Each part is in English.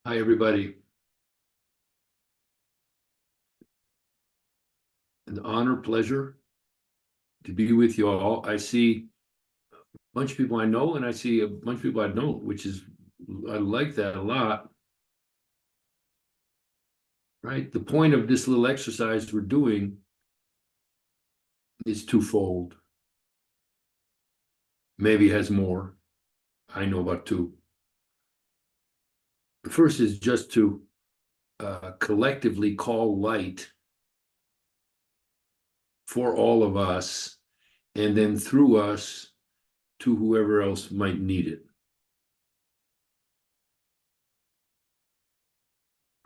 Hi, everybody. An honor, pleasure to be with you all. I see a bunch of people I know, and I see a bunch of people I don't, which is, I like that a lot, right? The point of this little exercise we're doing is twofold. Maybe has more. I know about two. The first is just to collectively call light for all of us, and then through us to whoever else might need it,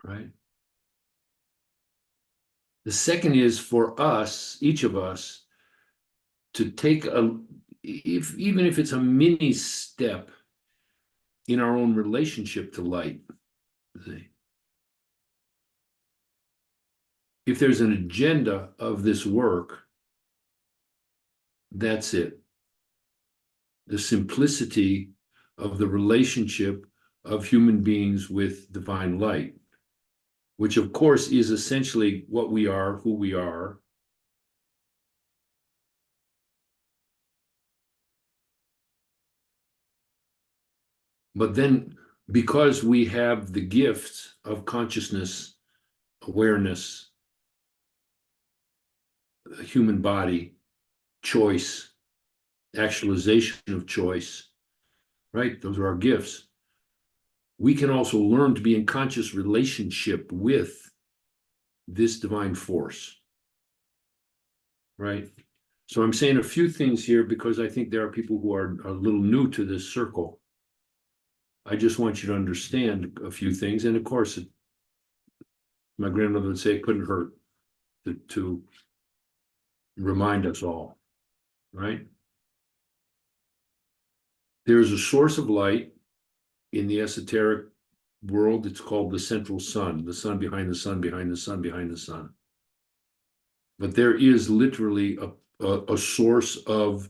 right? The second is for us, each of us, to take even if it's a mini step in our own relationship to light. If there's an agenda of this work, that's it. The simplicity of the relationship of human beings with divine light, which of course is essentially what we are, who we are. But then, because we have the gifts of consciousness, awareness, human body, choice, actualization of choice, right? Those are our gifts. We can also learn to be in conscious relationship with this divine force, right? So I'm saying a few things here because I think there are people who are a little new to this circle. I just want you to understand a few things. And of course, my grandmother would say it couldn't hurt to remind us all, right? There's a source of light in the esoteric world. It's called the central sun, the sun behind the sun, behind the sun, behind the sun. But there is literally a source of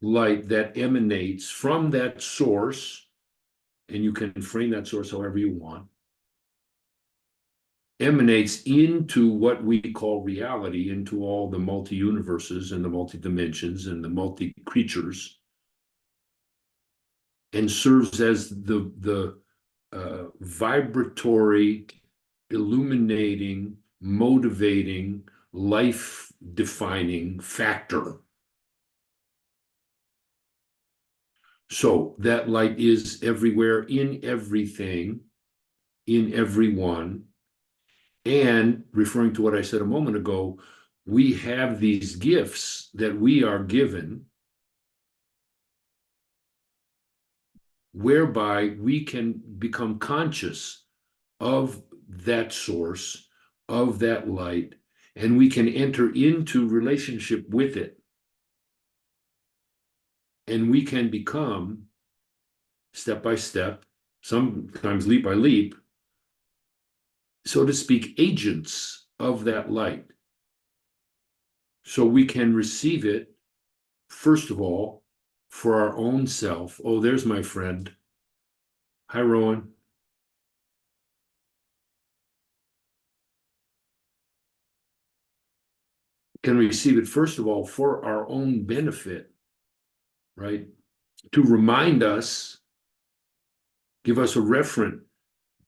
light that emanates from that source, and you can frame that source however you want, emanates into what we call reality, into all the multi-universes and the multi-dimensions and the multi-creatures, and serves as the vibratory, illuminating, motivating, life-defining factor. So that light is everywhere, in everything, in everyone. And referring to what I said a moment ago, we have these gifts that we are given whereby we can become conscious of that source, of that light, and we can enter into relationship with it. And we can become, step by step, sometimes leap by leap, so to speak, agents of that light. So we can receive it, first of all, for our own self. Oh, there's my friend. Hi, Rowan. Can receive it, first of all, for our own benefit, right? To remind us, give us a referent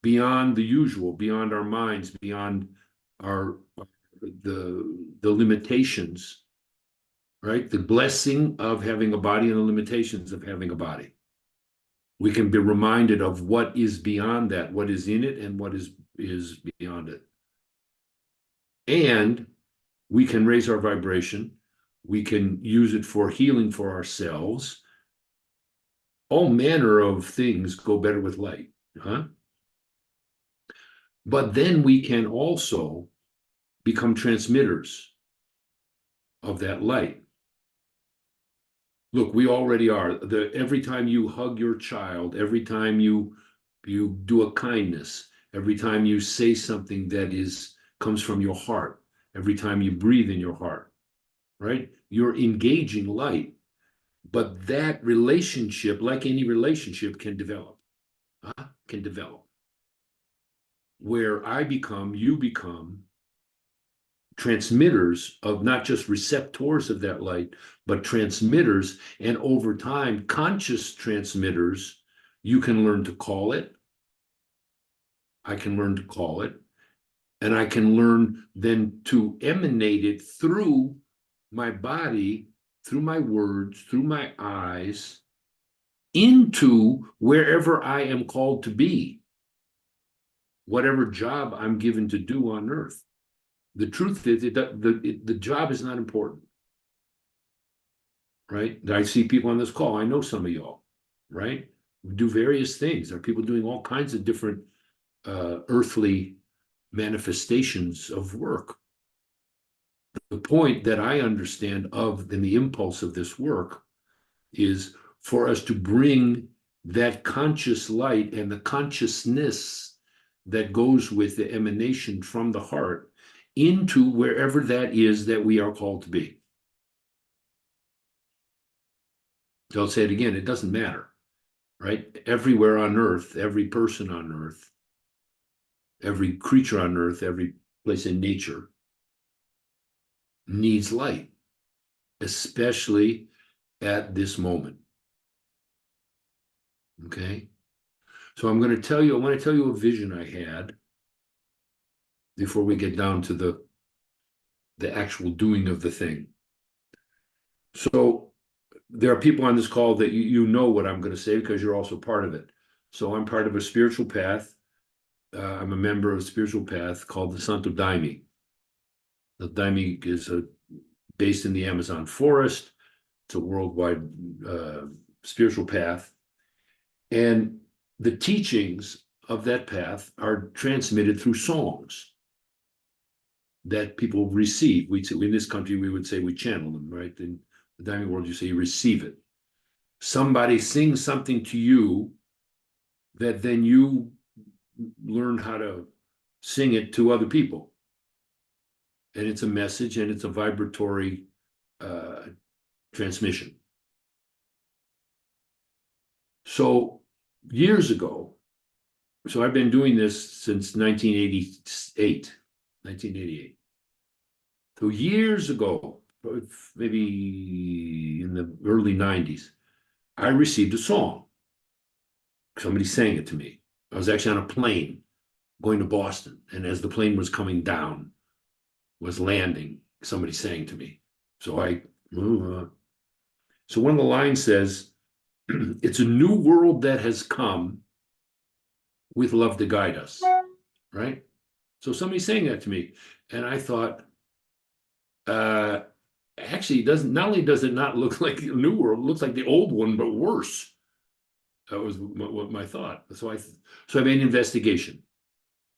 beyond the usual, beyond our minds, beyond our the limitations, right? The blessing of having a body and the limitations of having a body. We can be reminded of what is beyond that, what is in it, and what is beyond it. And we can raise our vibration. We can use it for healing for ourselves. All manner of things go better with light, huh? But then we can also become transmitters of that light. Look, we already are. Every time you hug your child, every time you do a kindness, every time you say something that comes from your heart, every time you breathe in your heart, right? You're engaging light. But that relationship, like any relationship, can develop. Can develop. where you become transmitters of not just receptors of that light, but transmitters, and over time, conscious transmitters. You can learn to call it. I can learn to call it, and I can learn then to emanate it through my body, through my words, through my eyes, into wherever I am called to be, whatever job I'm given to do on earth. The truth is, the job is not important, right? I see people on this call. I know some of y'all, right? We do various things. There are people doing all kinds of different earthly manifestations of work. The point that I understand of in the impulse of this work is for us to bring that conscious light and the consciousness that goes with the emanation from the heart into wherever that is that we are called to be. So I'll say it again, it doesn't matter, right? Everywhere on earth, every person on earth, every creature on earth, every place in nature needs light, especially at this moment. Okay? So I want to tell you a vision I had before we get down to the actual doing of the thing. So there are people on this call that you know what I'm going to say because you're also part of it. So I'm part of a spiritual path. I'm a member of a spiritual path called the Santo Daime. The Daime is based in the Amazon forest. It's a worldwide spiritual path. And the teachings of that path are transmitted through songs that people receive. In this country, we would say we channel them, right? In the Daime world, you say you receive it. Somebody sings something to you that then you learn how to sing it to other people. And it's a message and it's a vibratory transmission. So years ago, so I've been doing this since 1988. So years ago, maybe in the early 90s, I received a song. Somebody sang it to me. I was actually on a plane going to Boston, and as the plane was coming down, was landing, somebody sang to me. So so one of the lines says, it's a new world that has come with love to guide us, right? So somebody's saying that to me, and I thought, actually, it doesn't. Not only does it not look like the new world, it looks like the old one, but worse. That was what my thought. So I made an investigation.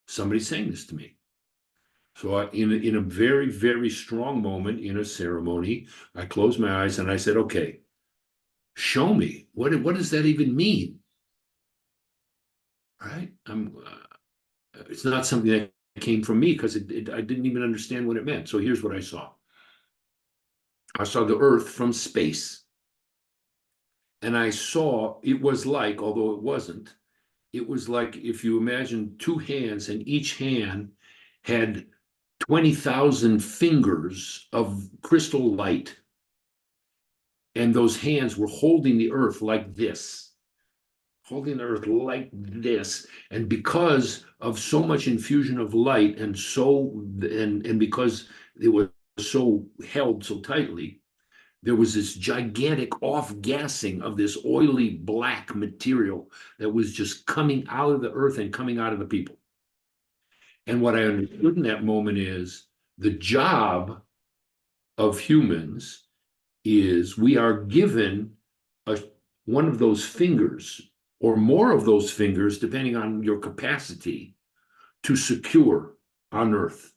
Somebody's saying this to me. So in a very, very strong moment in a ceremony, I closed my eyes and I said, okay, show me. What does that even mean? Right? It's not something that came from me because I didn't even understand what it meant. So here's what I saw. I saw the earth from space. And I saw it was like, although it was like if you imagine two hands and each hand had 20,000 fingers of crystal light. And those hands were holding the earth like this, holding the earth like this. And because of so much infusion of light and because it was so held so tightly, there was this gigantic off-gassing of this oily black material that was just coming out of the earth and coming out of the people. And what I understood in that moment is the job of humans is we are given one of those fingers or more of those fingers, depending on your capacity, to secure on earth.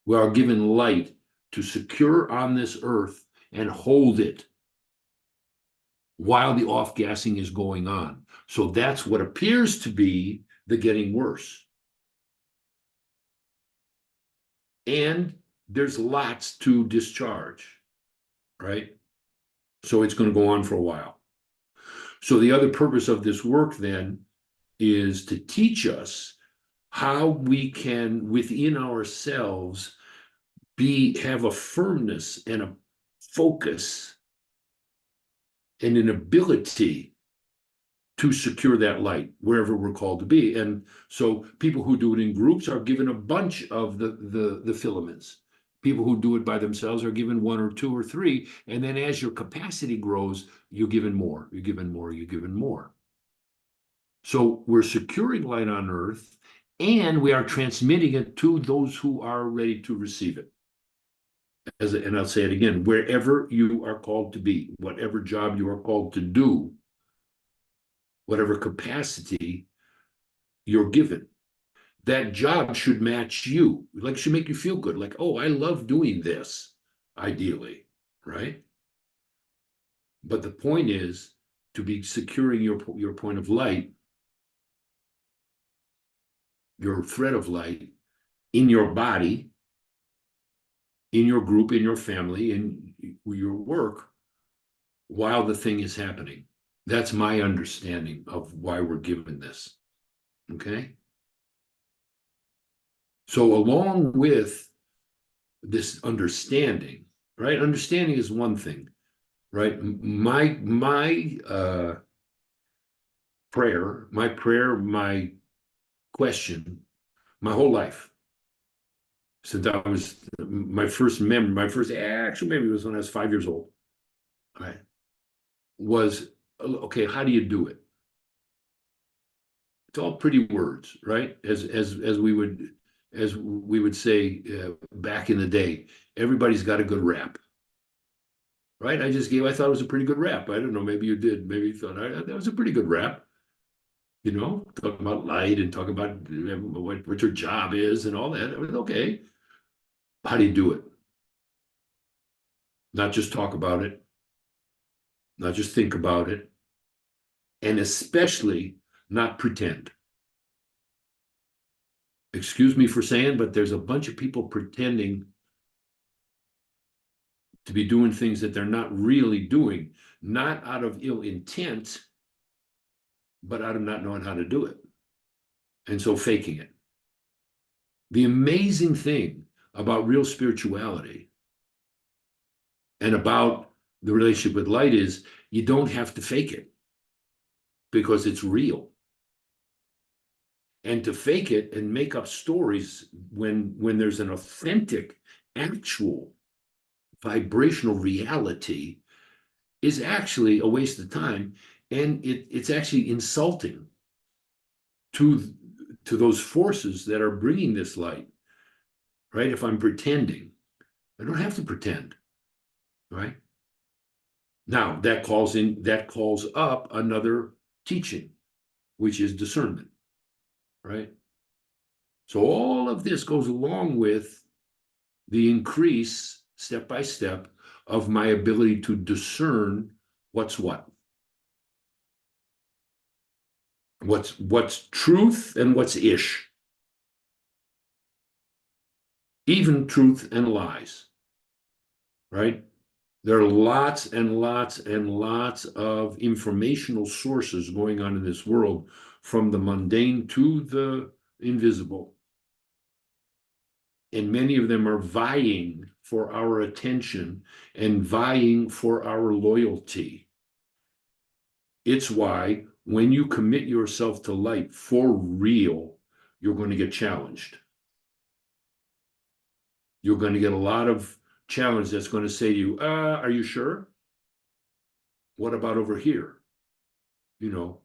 We are given light to secure on this earth and hold it while the off-gassing is going on. So that's what appears to be the getting worse. And there's lots to discharge, right? So it's going to go on for a while. So the other purpose of this work then is to teach us how we can within ourselves have a firmness and a focus and an ability to secure that light wherever we're called to be. And so people who do it in groups are given a bunch of the filaments. People who do it by themselves are given one or two or three. And then as your capacity grows, you're given more, you're given more, you're given more. So we're securing light on earth and we are transmitting it to those who are ready to receive it. And I'll say it again, wherever you are called to be, whatever job you are called to do, whatever capacity you're given, that job should match you, like should make you feel good, like, oh, I love doing this, ideally, right? But the point is to be securing your point of light, your thread of light in your body, in your group, in your family, in your work, while the thing is happening. That's my understanding of why we're given this. Okay? So along with this understanding, right? Understanding is one thing, right? My prayer, my question, my whole life since I was my first actual memory was when I was 5 years old, right? Was okay, how do you do it? It's all pretty words, right? As we would say back in the day, everybody's got a good rap, right? I thought it was a pretty good rap. I don't know, maybe you did. Maybe you thought that was a pretty good rap, talking about light and talking about what your job is and all that. It was okay. How do you do it? Not just talk about it, not just think about it, and especially not pretend. Excuse me for saying, but there's a bunch of people pretending to be doing things that they're not really doing, not out of ill intent, but out of not knowing how to do it. And so faking it. The amazing thing about real spirituality and about the relationship with light is you don't have to fake it because it's real. And to fake it and make up stories when there's an authentic, actual vibrational reality is actually a waste of time, and it's actually insulting to those forces that are bringing this light, right? If I'm pretending, I don't have to pretend, right? Now that calls up another teaching, which is discernment, right? So all of this goes along with the increase step by step of my ability to discern what's what's truth and what's ish, even truth and lies, right? There are lots and lots and lots of informational sources going on in this world, from the mundane to the invisible. And many of them are vying for our attention and vying for our loyalty. It's why when you commit yourself to light for real, you're going to get challenged. You're going to get a lot of challenge that's going to say to you, are you sure? What about over here? The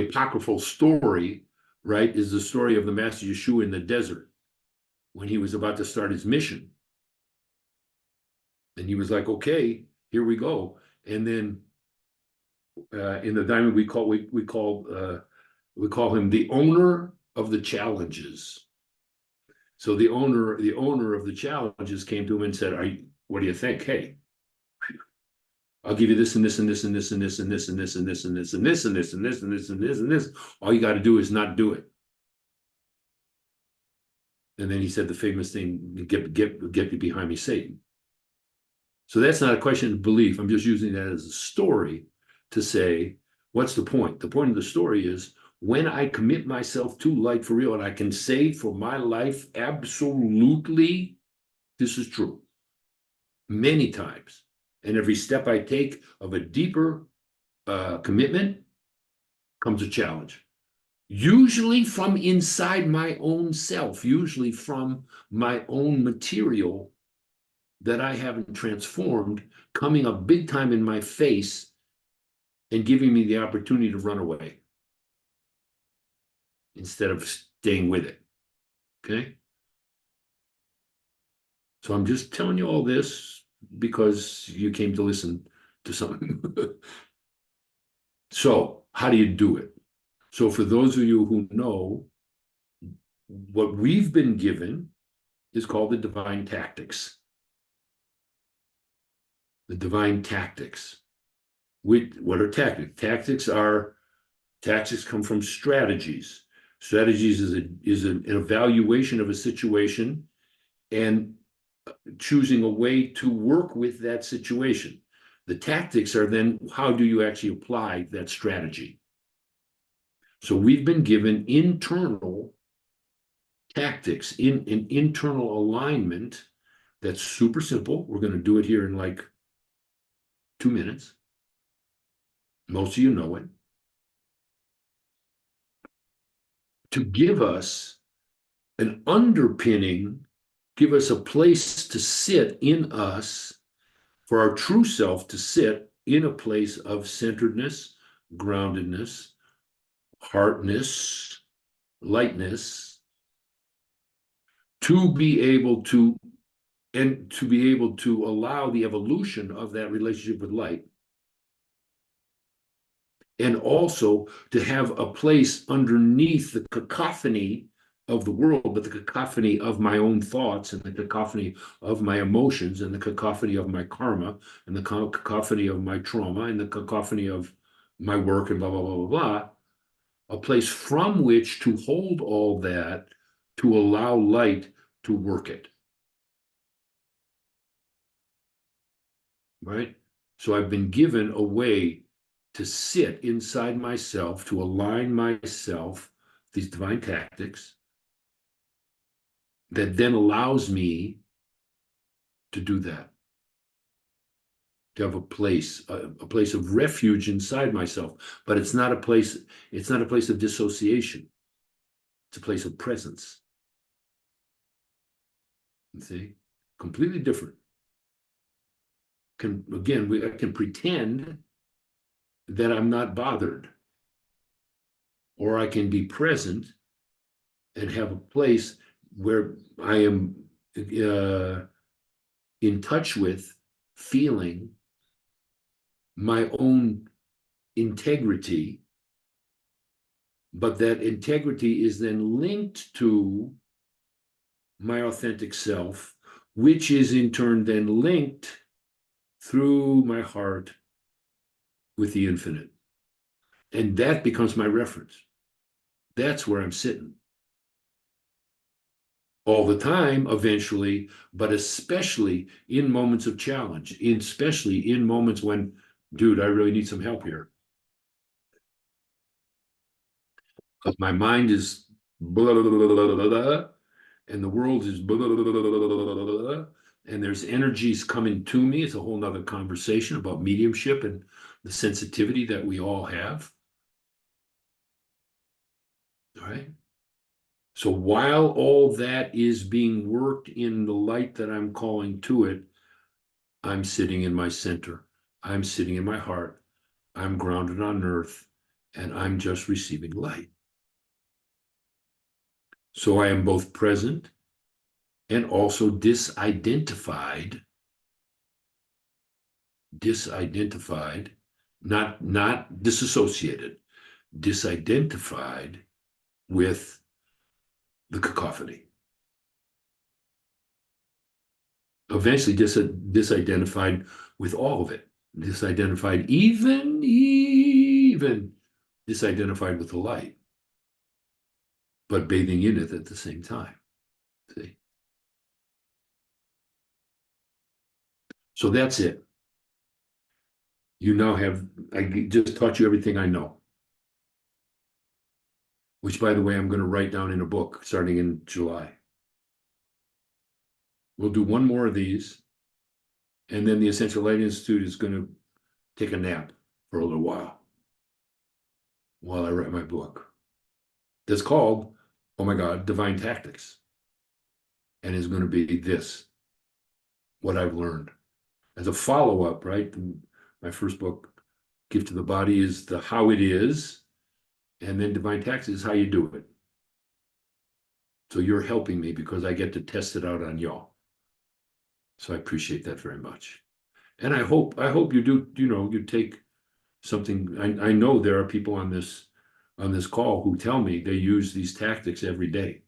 apocryphal story, right, is the story of the Master Yeshua in the desert when he was about to start his mission. And he was like, okay, here we go. And then in the diamond, we call him the owner of the challenges. So the owner of the challenges came to him and said, what do you think? Hey, I'll give you this and this and this and this and this and this and this and this and this and this and this and this and this and this and this. All you got to do is not do it. And then he said the famous thing, get behind me, Satan. So that's not a question of belief. I'm just using that as a story to say what's the point? The point of the story is when I commit myself to light for real, and I can say for my life, absolutely, this is true many times. And every step I take of a deeper commitment comes a challenge. Usually from inside my own self, usually from my own material that I haven't transformed, coming up big time in my face and giving me the opportunity to run away instead of staying with it. Okay. So I'm just telling you all this because you came to listen to something. So, how do you do it? So, for those of you who know, what we've been given is called the divine tactics. The divine tactics. What are tactics? Tactics come from strategies. Strategies is an evaluation of a situation and choosing a way to work with that situation. The tactics are then how do you actually apply that strategy? So we've been given internal tactics in an internal alignment that's super simple. We're going to do it here in like 2 minutes. Most of you know it. To give us an underpinning, give us a place to sit in us, for our true self to sit in a place of centeredness, groundedness, heartness, lightness, to be able to allow the evolution of that relationship with light, and also to have a place underneath the cacophony of the world, but the cacophony of my own thoughts and the cacophony of my emotions and the cacophony of my karma and the cacophony of my trauma and the cacophony of my work and blah, blah, blah, blah, blah, a place from which to hold all that, to allow light to work it. Right? So I've been given a way to sit inside myself, to align myself, these divine tactics, that then allows me to do that, to have a place of refuge inside myself. But it's not a place of dissociation. It's a place of presence. You see? Completely different. I can pretend that I'm not bothered, or I can be present and have a place where I am in touch with feeling my own integrity, but that integrity is then linked to my authentic self, which is in turn then linked through my heart with the infinite. And that becomes my reference. That's where I'm sitting. All the time, eventually, but especially in moments of challenge, especially in moments when, dude, I really need some help here. Because my mind is blah, blah, blah, blah, blah, blah, and the world is blah, blah, blah, blah, blah, blah, blah, and there's energies coming to me. It's a whole nother conversation about mediumship and the sensitivity that we all have. All right. So while all that is being worked in the light that I'm calling to it, I'm sitting in my center. I'm sitting in my heart. I'm grounded on earth, and I'm just receiving light. So I am both present and also disidentified, not disassociated, disidentified with the cacophony. Eventually disidentified with all of it, disidentified, even disidentified with the light, but bathing in it at the same time. See? So that's it. You now have, I just taught you everything I know, which by the way, I'm going to write down in a book starting in July. We'll do one more of these, and then the Essential Light Institute is going to take a nap for a little while I write my book. That's called, oh my God, Divine Tactics. And is going to be this, what I've learned. As a follow-up, right? My first book, Gift to the Body, is the how it is, and then Divine Tactics is how you do it. So you're helping me because I get to test it out on y'all. So I appreciate that very much. And I hope you do, you take something. I know there are people on this call who tell me they use these tactics every day.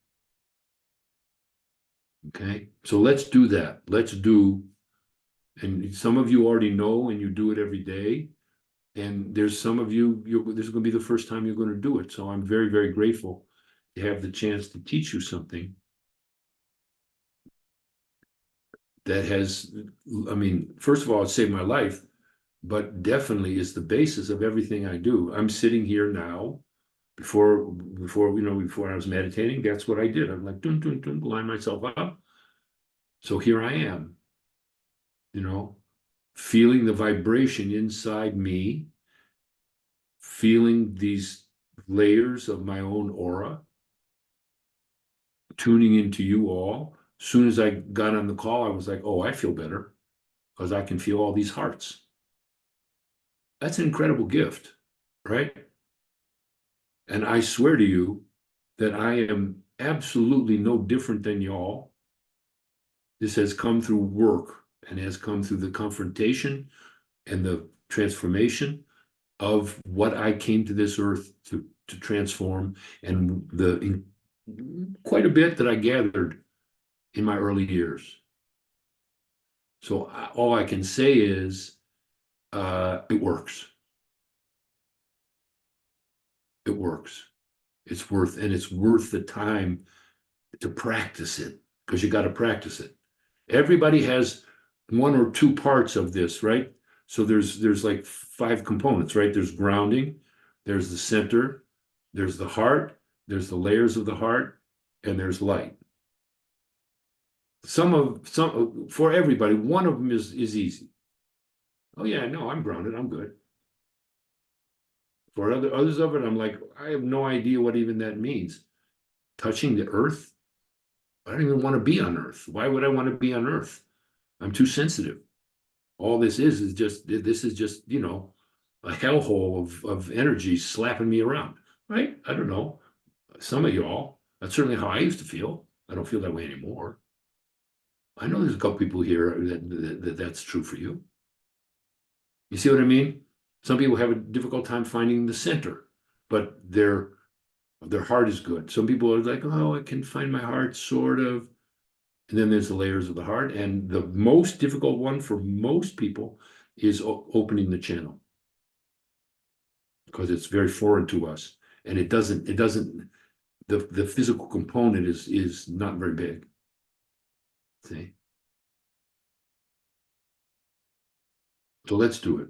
Okay, so let's do that. Let's do, and some of you already know and you do it every day. And there's some of you, this is going to be the first time you're going to do it. So I'm very, very grateful to have the chance to teach you something that has, I mean, first of all, it saved my life, but definitely is the basis of everything I do. I'm sitting here now. Before I was meditating, that's what I did. I'm like, dun, dun, dun, line myself up. So here I am, feeling the vibration inside me, feeling these layers of my own aura, tuning into you all. As soon as I got on the call, I was like, oh, I feel better because I can feel all these hearts. That's an incredible gift, right? And I swear to you that I am absolutely no different than y'all. This has come through work and has come through the confrontation and the transformation of what I came to this earth to transform, and quite a bit that I gathered in my early years. So all I can say is it works. It works. It's worth the time to practice it, because you got to practice it. Everybody has one or two parts of this, right? So there's like 5 components, right? There's grounding, there's the center, there's the heart, there's the layers of the heart, and there's light. Some for everybody, one of them is easy. Oh yeah, no, I'm grounded, I'm good. For others of it, I'm like, I have no idea what even that means. Touching the earth? I don't even want to be on earth. Why would I want to be on earth? I'm too sensitive. All this is just a hellhole of energy slapping me around, right? I don't know. Some of y'all, that's certainly how I used to feel. I don't feel that way anymore. I know there's a couple people here that's true for you. You see what I mean? Some people have a difficult time finding the center, but their heart is good. Some people are like, oh, I can find my heart, sort of. And then there's the layers of the heart. And the most difficult one for most people is opening the channel, because it's very foreign to us. And the physical component is not very big. See? So let's do it.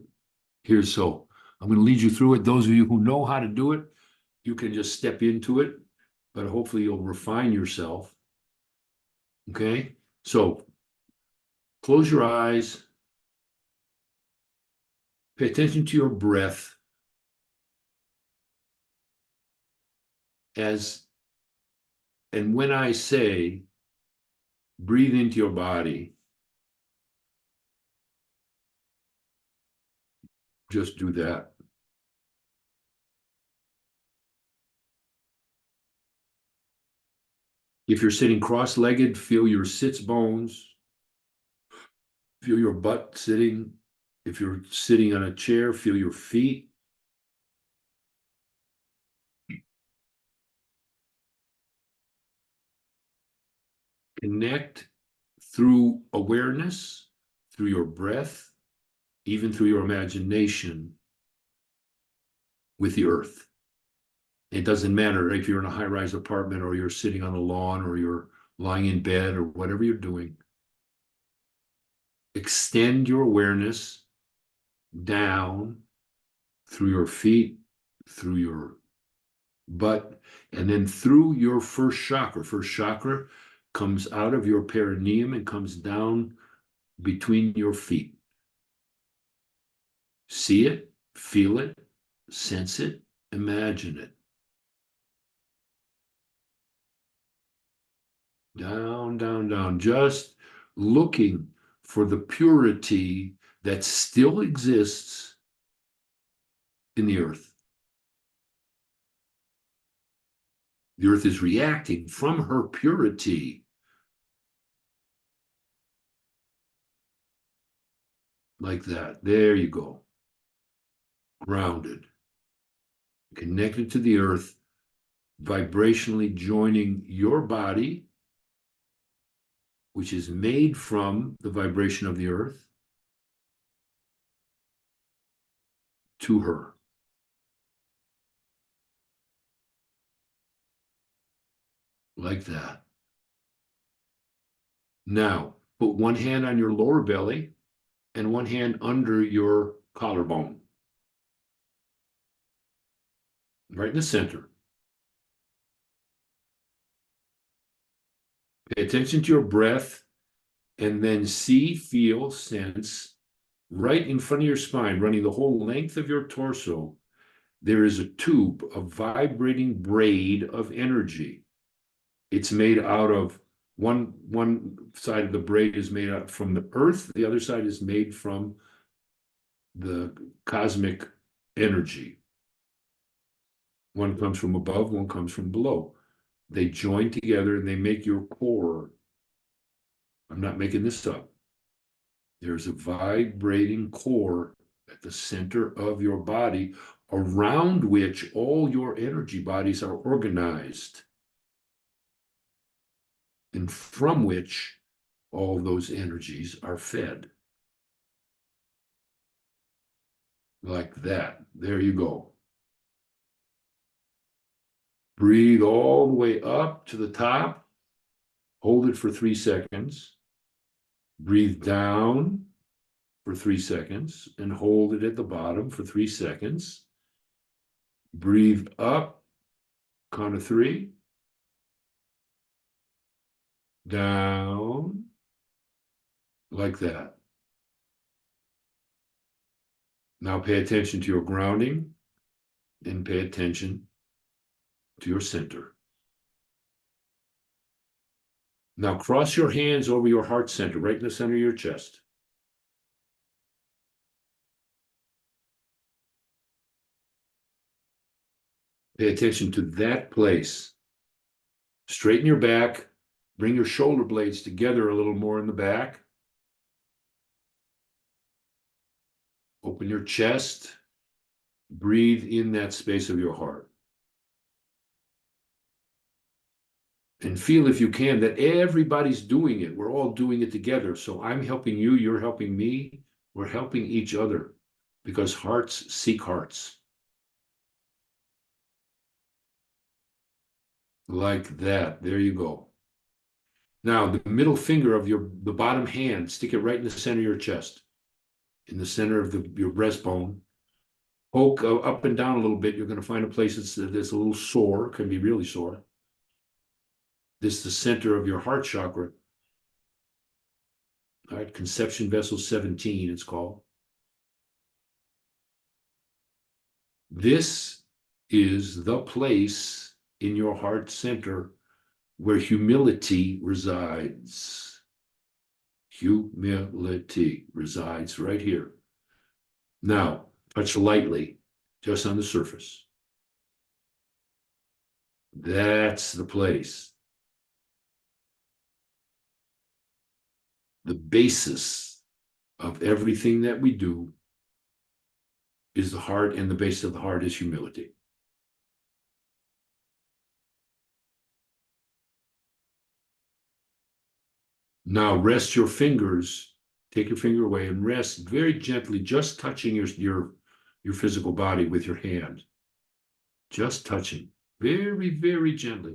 I'm going to lead you through it. Those of you who know how to do it, you can just step into it, but hopefully you'll refine yourself. Okay? So close your eyes. Pay attention to your breath and when I say breathe into your body, just do that. If you're sitting cross-legged, feel your sits bones, feel your butt sitting. If you're sitting on a chair, feel your feet. Connect through awareness, through your breath, even through your imagination with the earth. It doesn't matter if you're in a high-rise apartment or you're sitting on a lawn or you're lying in bed or whatever you're doing. Extend your awareness down through your feet, through your butt, and then through your first chakra. First chakra comes out of your perineum and comes down between your feet. See it, feel it, sense it, imagine it. Down, down, down, just looking for the purity that still exists in the earth. The earth is reacting from her purity. Like that. There you go. Grounded. Connected to the earth, vibrationally joining your body, which is made from the vibration of the earth, to her. Like that. Now, put one hand on your lower belly and one hand under your collarbone. Right in the center. Pay attention to your breath and then see, feel, sense right in front of your spine, running the whole length of your torso. There is a tube, a vibrating braid of energy. It's made out of one side of the braid is made out from the earth, the other side is made from the cosmic energy. One comes from above, one comes from below. They join together and they make your core. I'm not making this up. There's a vibrating core at the center of your body around which all your energy bodies are organized and from which all those energies are fed. Like that. There you go. Breathe all the way up to the top. Hold it for 3 seconds. Breathe down for 3 seconds and hold it at the bottom for 3 seconds. Breathe up, count of 3. Down, like that. Now pay attention to your grounding and pay attention to your center. Now cross your hands over your heart center, right in the center of your chest. Pay attention to that place. Straighten your back. Bring your shoulder blades together a little more in the back. Open your chest. Breathe in that space of your heart. And feel, if you can, that everybody's doing it. We're all doing it together. So I'm helping you, you're helping me. We're helping each other because hearts seek hearts. Like that. There you go. Now, the middle finger of the bottom hand, stick it right in the center of your chest, in the center of your breastbone. Poke up and down a little bit. You're going to find a place that's a little sore, can be really sore. This is the center of your heart chakra. All right, conception vessel 17, it's called. This is the place in your heart center where humility resides. Humility resides right here. Now, touch lightly, just on the surface. That's the place. The basis of everything that we do is the heart, and the base of the heart is humility. Now rest your fingers, take your finger away and rest very gently, just touching your physical body with your hand. Just touching, very, very gently.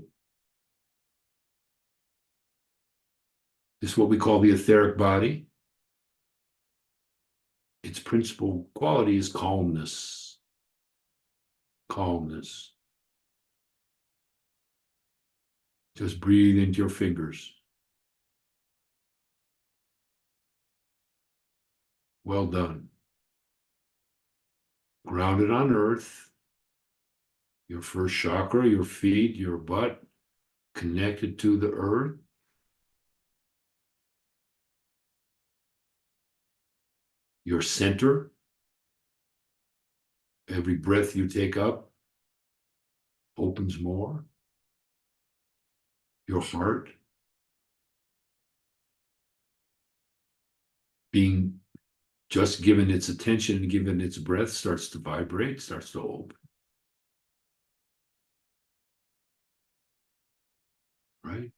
This is what we call the etheric body. its principal quality is calmness. Calmness. Just breathe into your fingers. Well done. Grounded on earth. Your first chakra, your feet, your butt, connected to the earth. Your center. Every breath you take up opens more. Your heart being just given its attention and given its breath starts to vibrate, starts to open. Right?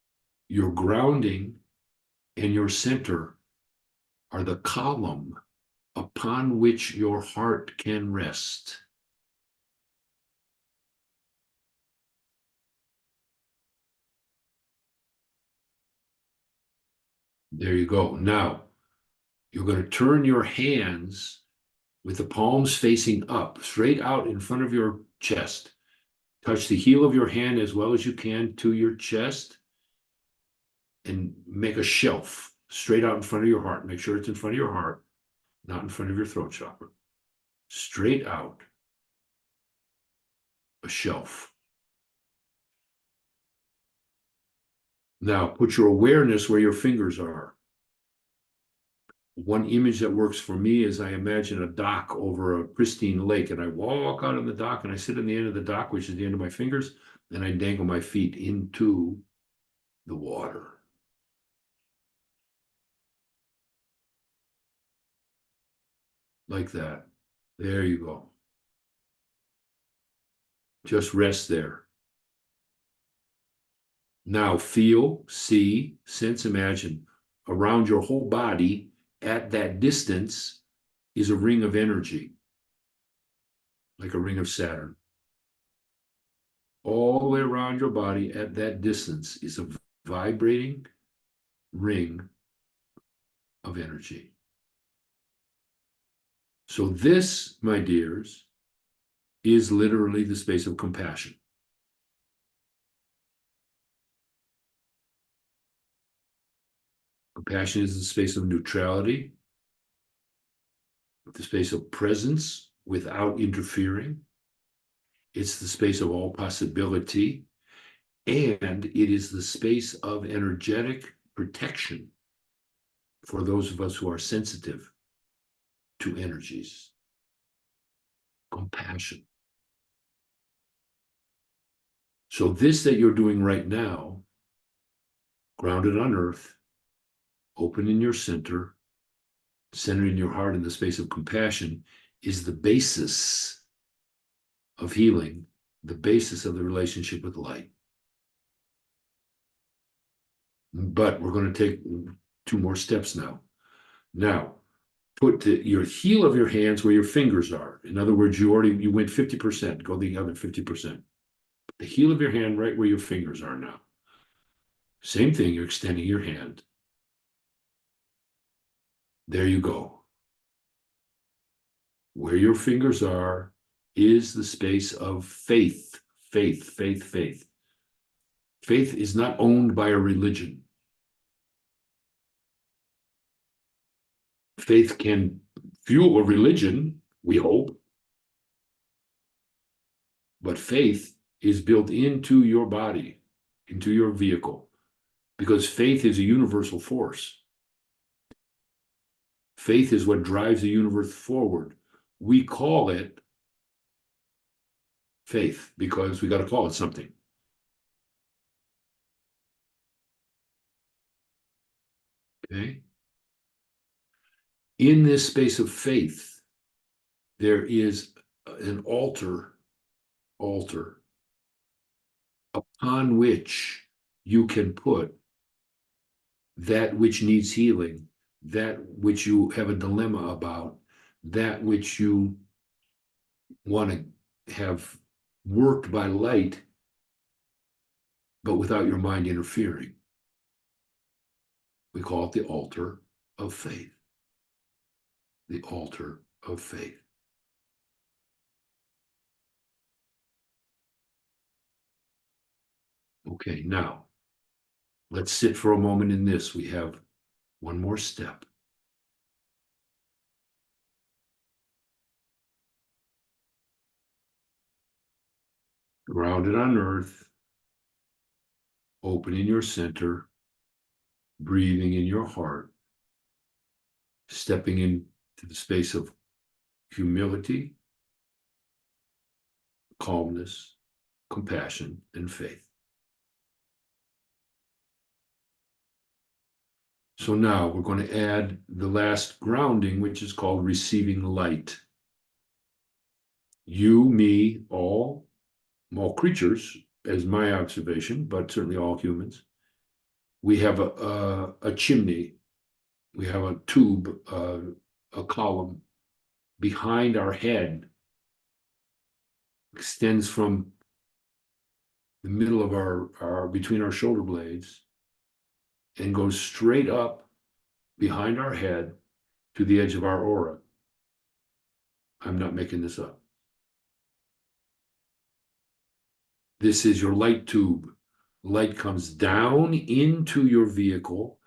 Your grounding and your center are the column upon which your heart can rest. There you go. Now, you're going to turn your hands with the palms facing up, straight out in front of your chest. Touch the heel of your hand as well as you can to your chest and make a shelf straight out in front of your heart. Make sure it's in front of your heart, not in front of your throat chakra. Straight out, a shelf. Now, put your awareness where your fingers are. One image that works for me is I imagine a dock over a pristine lake, and I walk out on the dock and I sit on the end of the dock, which is the end of my fingers, and I dangle my feet into the water. Like that. There you go. Just rest there. Now feel, see, sense, imagine around your whole body at that distance is a ring of energy, like a ring of Saturn. All the way around your body at that distance is a vibrating ring of energy. So this, my dears, is literally the space of compassion. Compassion is the space of neutrality, the space of presence without interfering. It's the space of all possibility, and it is the space of energetic protection for those of us who are sensitive to energies. Compassion. So this that you're doing right now, grounded on earth, open in your center, centered in your heart in the space of compassion, is the basis of healing, the basis of the relationship with light. But we're going to take 2 more steps now. Now, put your heel of your hands where your fingers are. In other words, you went 50%, go the other 50%. The heel of your hand right where your fingers are now. Same thing, you're extending your hand. There you go. Where your fingers are is the space of faith, faith, faith, faith. Faith is not owned by a religion. Faith can fuel a religion, we hope, but faith is built into your body, into your vehicle, because faith is a universal force. Faith is what drives the universe forward. We call it faith because we got to call it something. Okay? In this space of faith, there is an altar upon which you can put that which needs healing, that which you have a dilemma about, that which you want to have worked by light, but without your mind interfering. We call it the altar of faith. the altar of faith. Okay, now let's sit for a moment in this. We have one more step. Grounded on earth, open in your center, breathing in your heart, stepping into the space of humility, calmness, compassion, and faith. So now we're going to add the last grounding, which is called receiving light. You, me, all creatures, as my observation, but certainly all humans, we have a chimney, we have a tube, a column behind our head, extends from the middle of our between our shoulder blades and goes straight up behind our head to the edge of our aura. I'm not making this up. This is your light tube. Light comes down into your vehicle,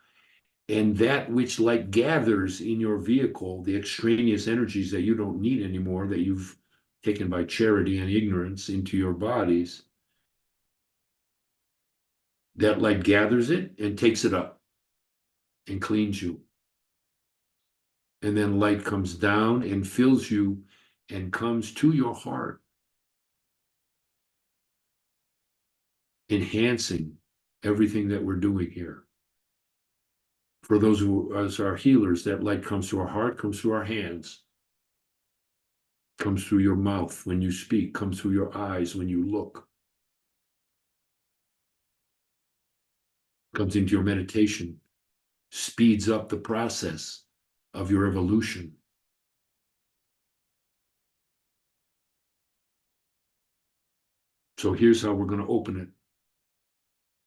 and that which light gathers in your vehicle, the extraneous energies that you don't need anymore, that you've taken by charity and ignorance into your bodies, that light gathers it and takes it up and cleans you. And then light comes down and fills you and comes to your heart, enhancing everything that we're doing here. For those who us are healers, that light comes to our heart, comes through our hands, comes through your mouth when you speak, comes through your eyes when you look, comes into your meditation, speeds up the process of your evolution. So here's how we're going to open it.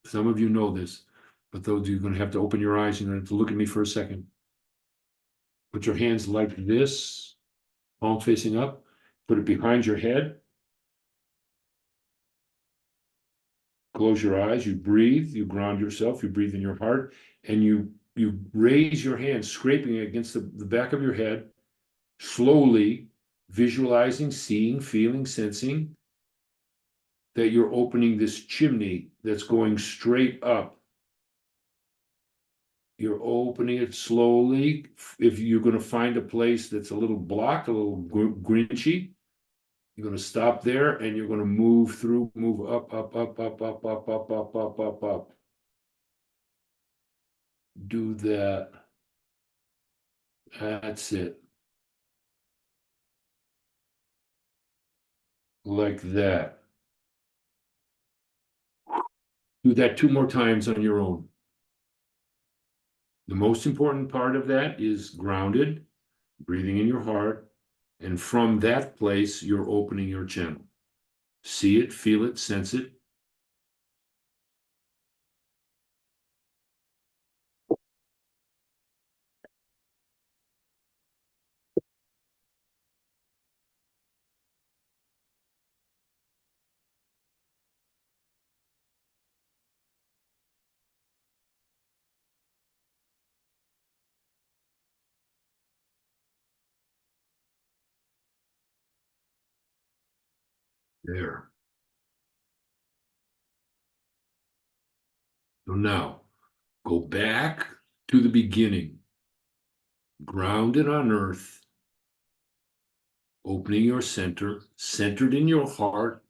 Some of you know this, but those of you are going to have to open your eyes. You're going to have to look at me for a second. Put your hands like this, palm facing up. Put it behind your head. Close your eyes. You breathe. You ground yourself. You breathe in your heart, and you raise your hands, scraping against the back of your head, slowly visualizing, seeing, feeling, sensing that you're opening this chimney that's going straight up. You're opening it slowly. If you're going to find a place that's a little blocked, a little grinchy, you're going to stop there and you're going to move through, move up, up, up, up, up, up, up, up, up, up, up. Do that. That's it. Like that. Do that 2 more times on your own. The most important part of that is grounded, breathing in your heart, and from that place, you're opening your channel. See it, feel it, sense it. There. So now, go back to the beginning, grounded on earth, opening your center, centered in your heart.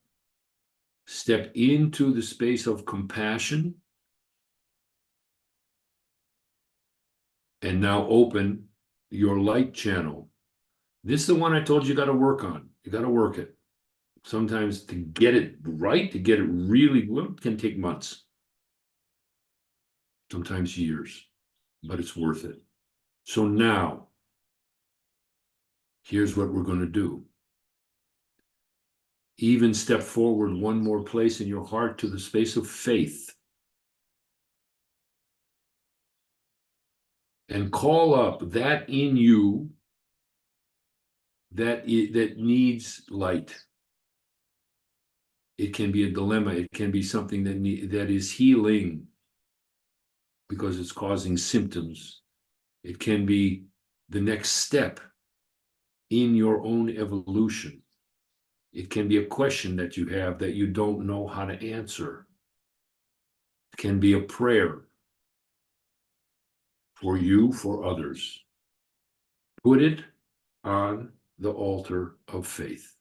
Step into the space of compassion. And now open your light channel. This is the one I told you got to work on. You got to work it. Sometimes to get it right, to get it really well, it can take months, sometimes years, but it's worth it. So now, here's what we're going to do. Even step forward one more place in your heart to the space of faith. And call up that in you that needs light. It can be a dilemma. It can be something that is healing because it's causing symptoms. It can be the next step in your own evolution. It can be a question that you have that you don't know how to answer. It can be a prayer for you, for others. Put it on the altar of faith.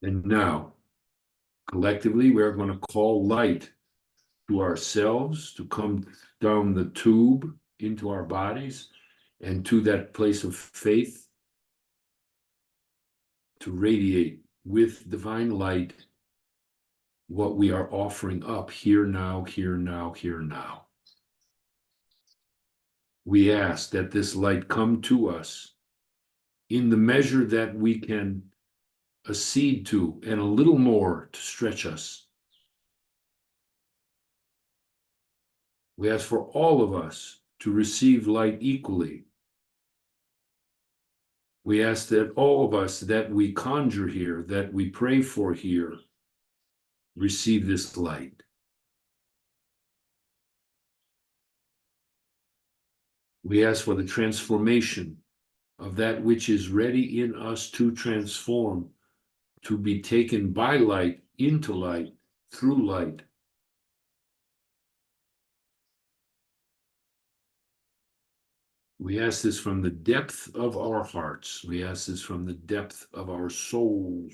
And now, collectively, we're going to call light to ourselves to come down the tube into our bodies and to that place of faith to radiate with divine light what we are offering up here now, here now, here now. We ask that this light come to us in the measure that we can accede to and a little more to stretch us. We ask for all of us to receive light equally. We ask that all of us that we conjure here, that we pray for here, receive this light. We ask for the transformation of that which is ready in us to transform, to be taken by light, into light, through light. We ask this from the depth of our hearts. We ask this from the depth of our souls.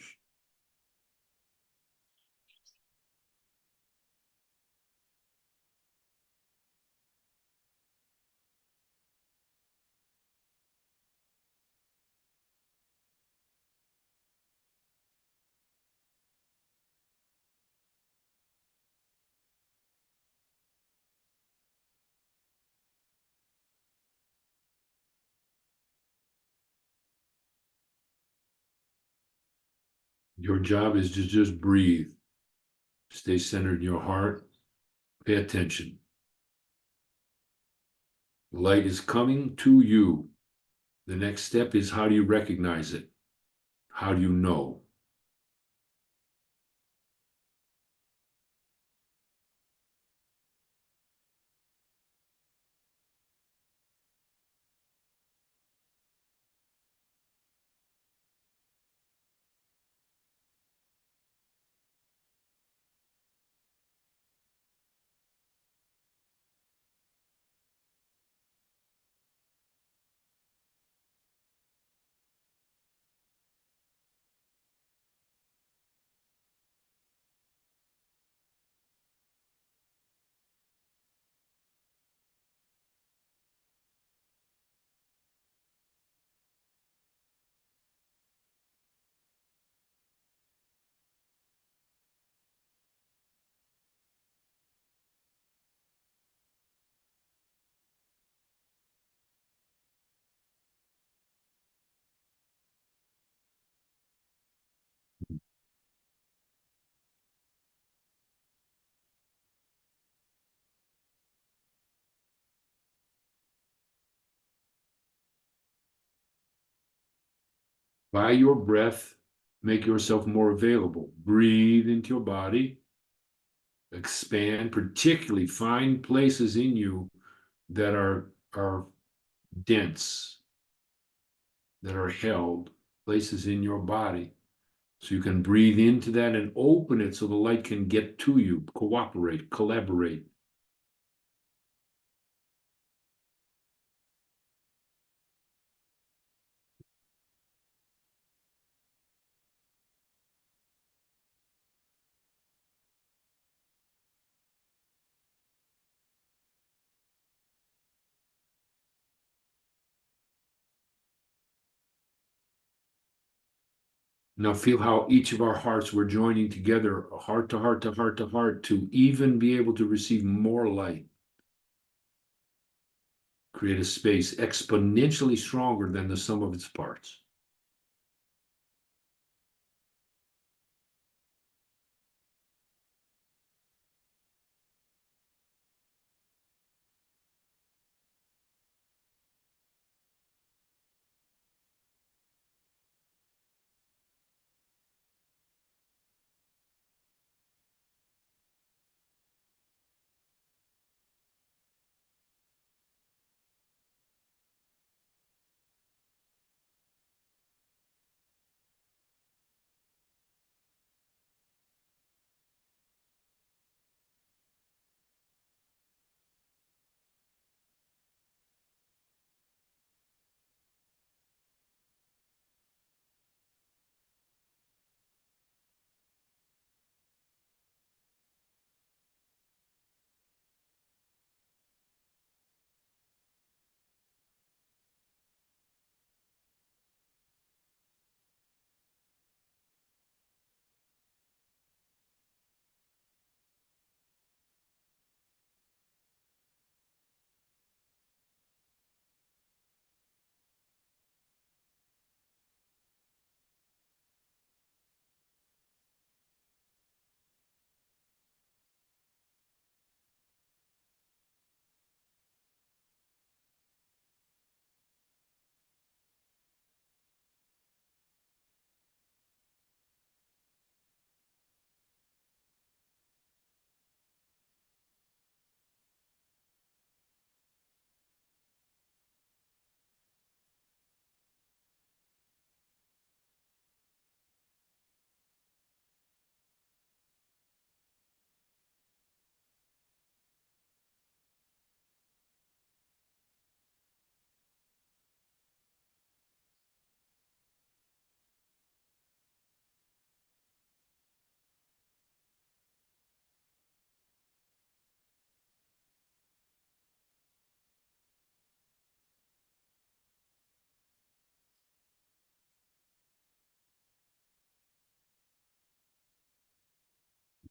Your job is to just breathe. Stay centered in your heart. Pay attention. Light is coming to you. The next step is, how do you recognize it? How do you know? By your breath, make yourself more available. Breathe into your body. Expand, particularly find places in you that are dense, that are held, places in your body. So you can breathe into that and open it so the light can get to you, cooperate, collaborate. Now feel how each of our hearts were joining together, heart to heart to heart to heart, to even be able to receive more light. Create a space exponentially stronger than the sum of its parts.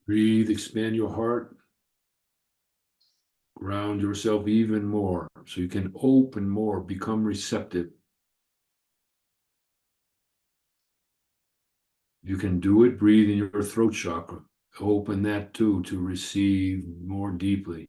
Breathe, expand your heart, ground yourself even more so you can open more, become receptive. You can do it, breathe in your throat chakra. Open that too to receive more deeply.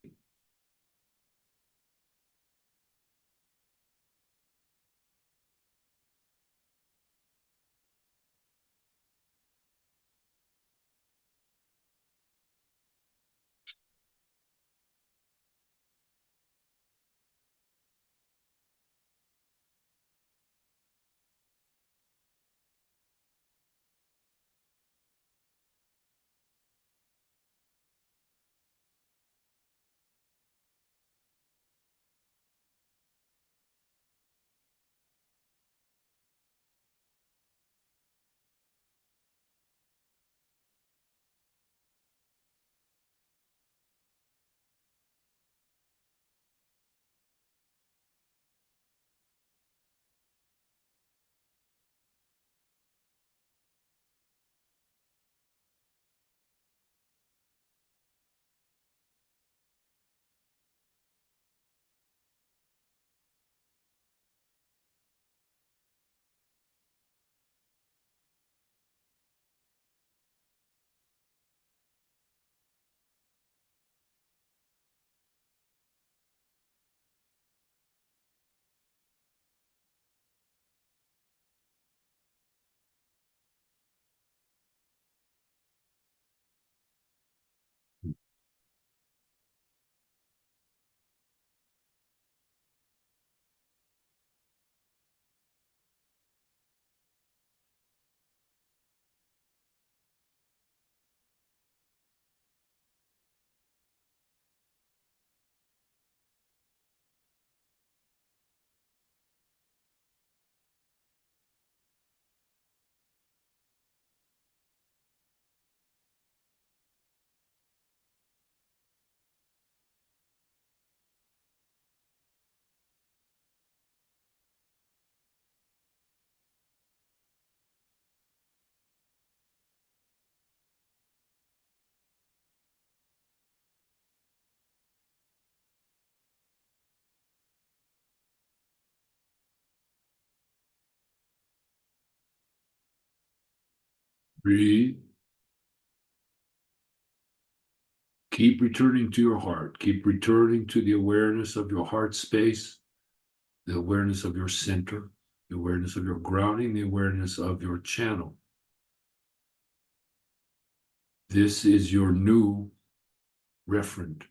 Breathe. Keep returning to your heart. Keep returning to the awareness of your heart space, the awareness of your center, the awareness of your grounding, the awareness of your channel. This is your new referent.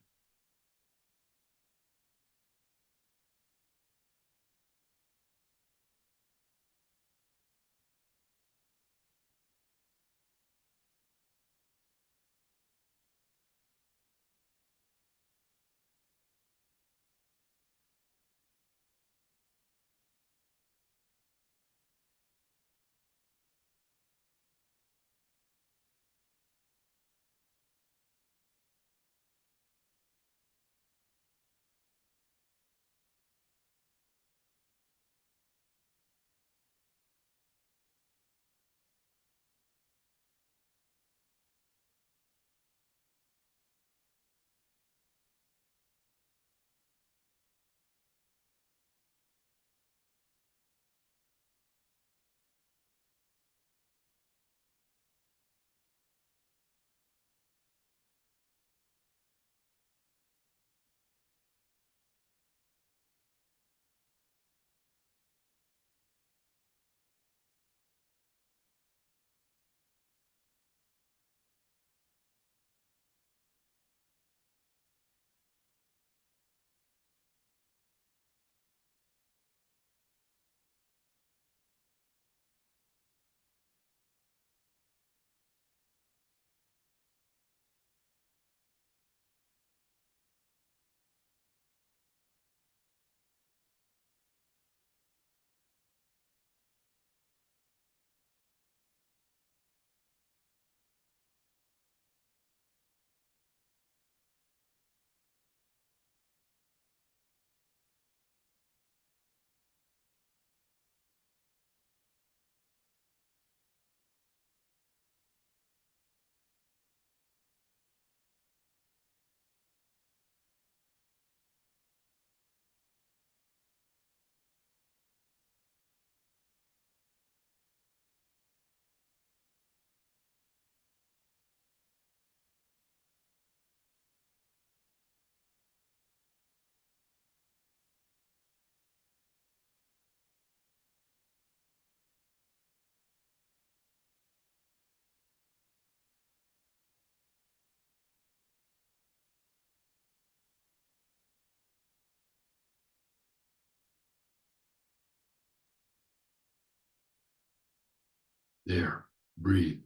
There. Breathe.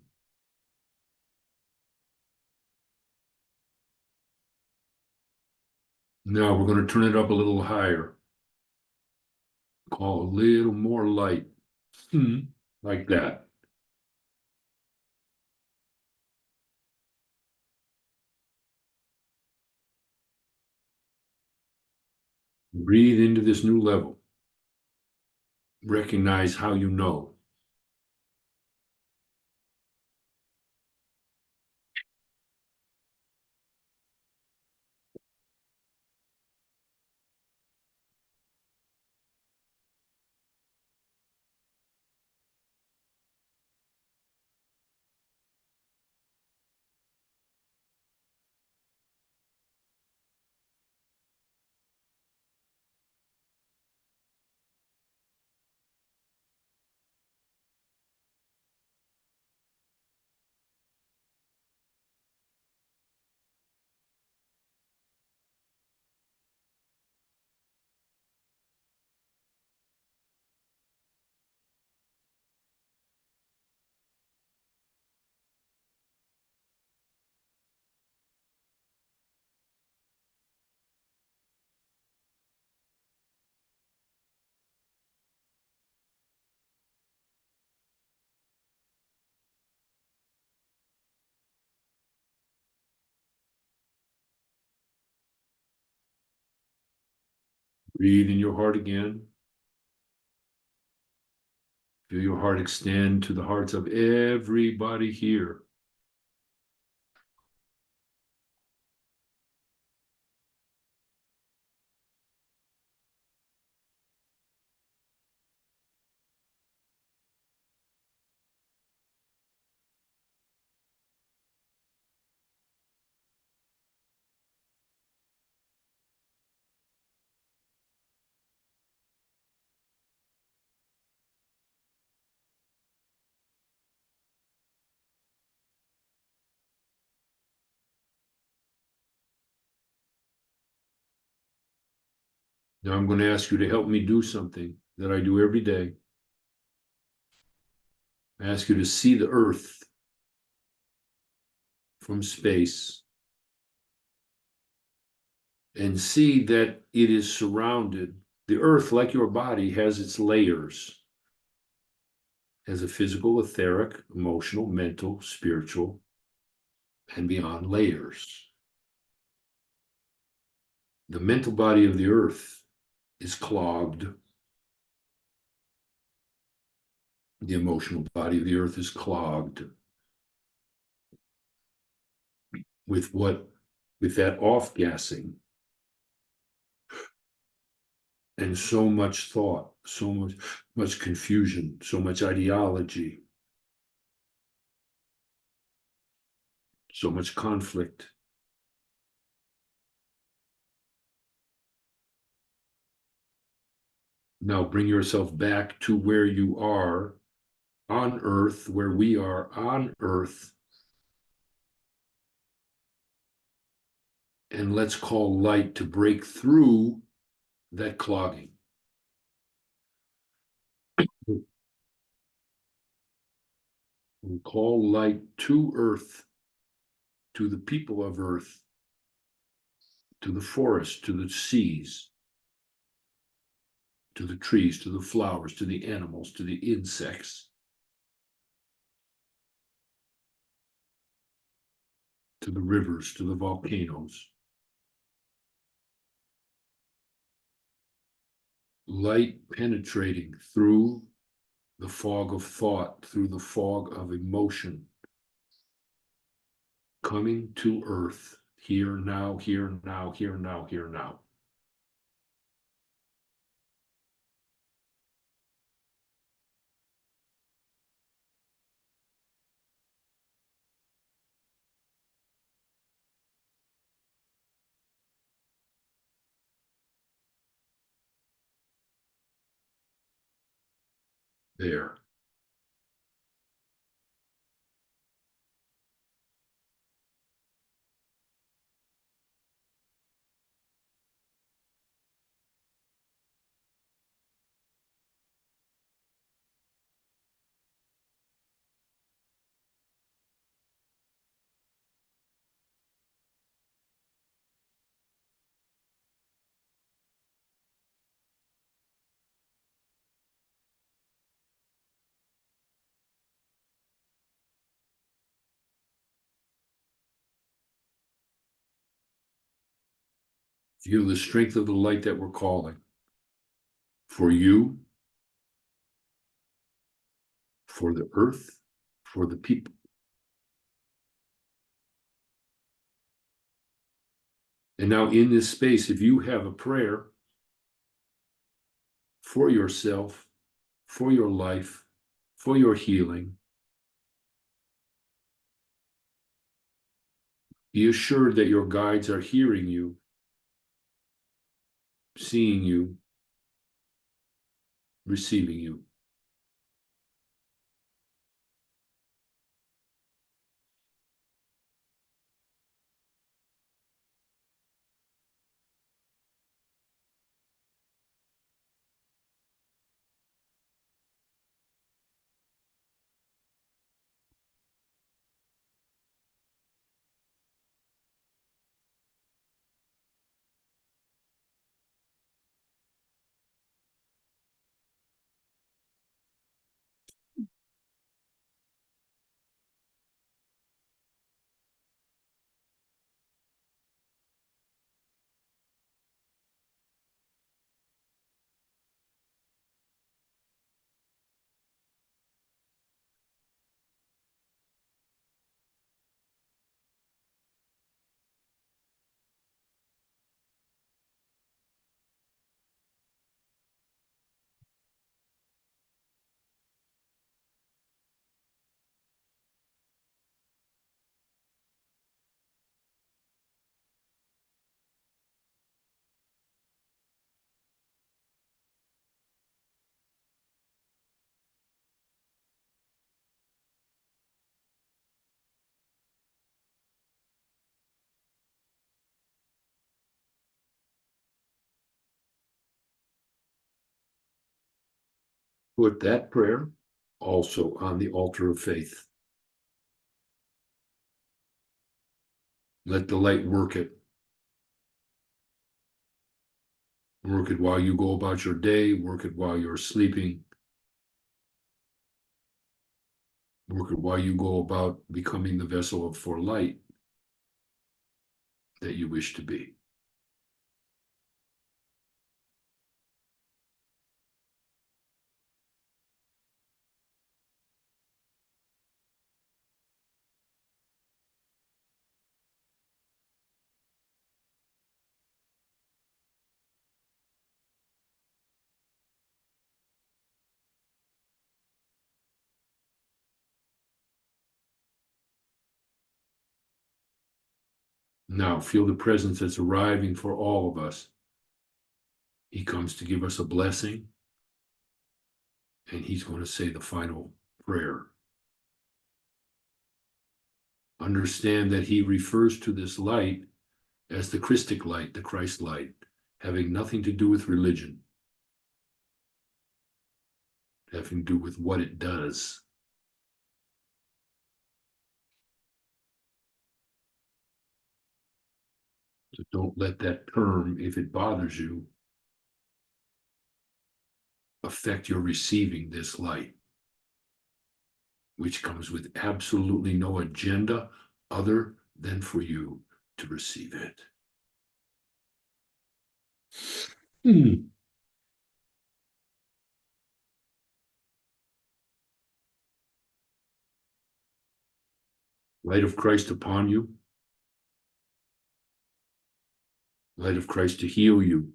Now we're going to turn it up a little higher. Call a little more light. Like that. Breathe into this new level. Recognize how you know. Breathe in your heart again. Feel your heart extend to the hearts of everybody here. Now I'm going to ask you to help me do something that I do every day. I ask you to see the earth from space and see that it is surrounded. The earth, like your body, has its layers, has a physical, etheric, emotional, mental, spiritual, and beyond layers. The mental body of the earth is clogged. The emotional body of the earth is clogged with what? With that off-gassing and so much thought, so much confusion, so much ideology, so much conflict. Now bring yourself back to where you are on earth, where we are on earth, and let's call light to break through that clogging. We call light to earth, to the people of earth, to the forest, to the seas, to the trees, to the flowers, to the animals, to the insects, to the rivers, to the volcanoes. Light penetrating through the fog of thought, through the fog of emotion, coming to earth, here now, here now, here now, here now. There. Feel the strength of the light that we're calling for you, for the earth, for the people. And now in this space, if you have a prayer for yourself, for your life, for your healing, be assured that your guides are hearing you, seeing you, receiving you. Put that prayer also on the altar of faith. Let the light work it. Work it while you go about your day. Work it while you're sleeping. Work it while you go about becoming the vessel for light that you wish to be. Now feel the presence that's arriving for all of us. He comes to give us a blessing, and he's going to say the final prayer. Understand that he refers to this light as the Christic light, the Christ light, having nothing to do with religion, having to do with what it does. So don't let that term, if it bothers you, affect your receiving this light, which comes with absolutely no agenda other than for you to receive it. Light of Christ upon you, light of Christ to heal you,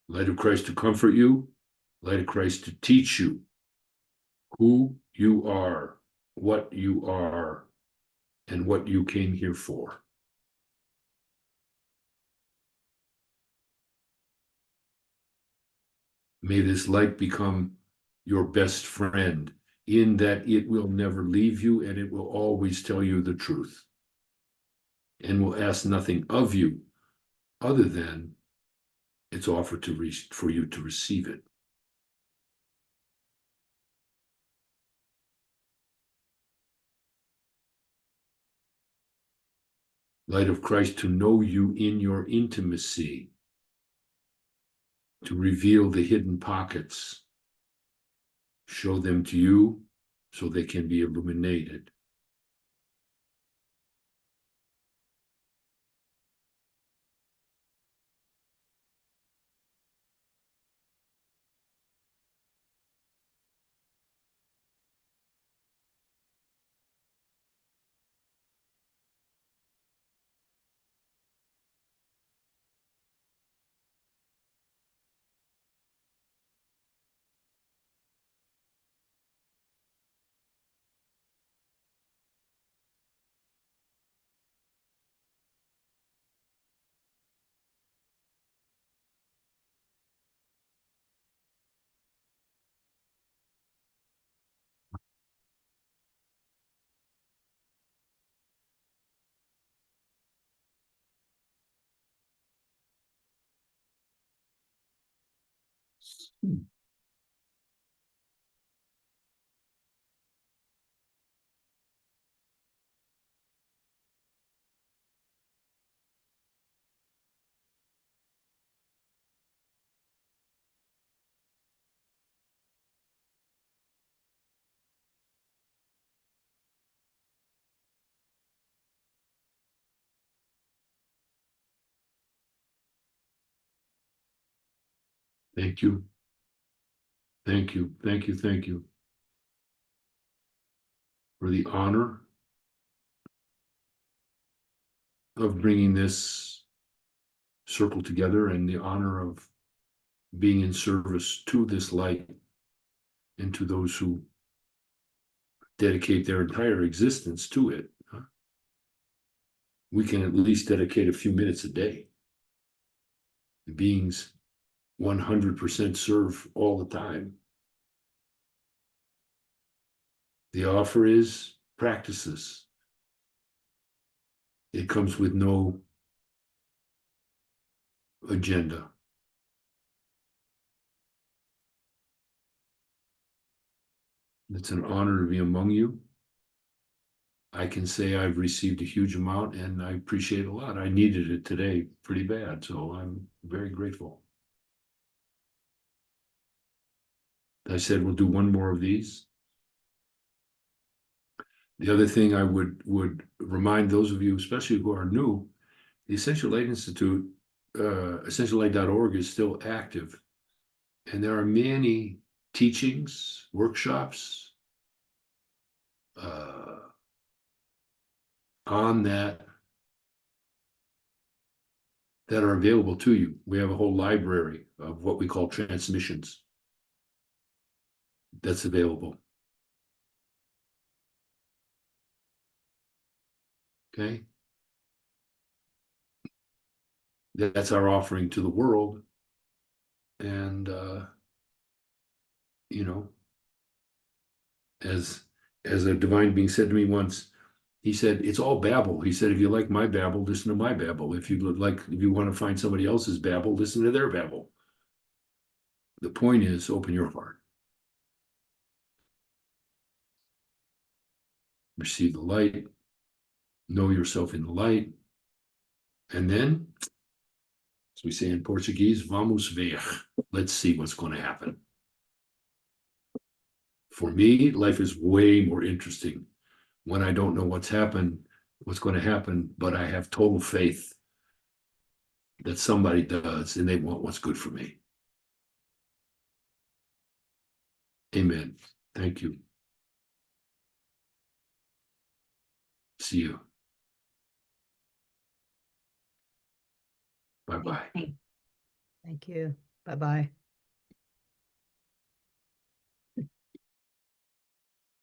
light of Christ to comfort you, light of Christ to teach you who you are, what you are, and what you came here for. May this light become your best friend, in that it will never leave you and it will always tell you the truth and will ask nothing of you other than it's offered for you to receive it. Light of Christ to know you in your intimacy, to reveal the hidden pockets, show them to you so they can be illuminated. Thank you. Thank you. Thank you. Thank you for the honor of bringing this circle together and the honor of being in service to this light and to those who dedicate their entire existence to it. We can at least dedicate a few minutes a day. The beings 100% serve all the time. The offer is practices. It comes with no agenda. It's an honor to be among you. I can say I've received a huge amount and I appreciate it a lot. I needed it today pretty bad, so I'm very grateful. I said we'll do one more of these. The other thing I would remind those of you, especially who are new, the Essential Light Institute, essentiallight.org is still active. And there are many teachings, workshops on that are available to you. We have a whole library of what we call transmissions that's available. Okay. That's our offering to the world. And, you know, as a divine being said to me once, he said, it's all babble. He said, if you like my babble, listen to my babble. If you want to find somebody else's babble, listen to their babble. The point is, open your heart. Receive the light. Know yourself in the light. And then, as we say in Portuguese, vamos ver. Let's see what's going to happen. For me, life is way more interesting when I don't know what's going to happen, but I have total faith that somebody does and they want what's good for me. Amen. Thank you. See you. Bye-bye. Thank you. Bye-bye.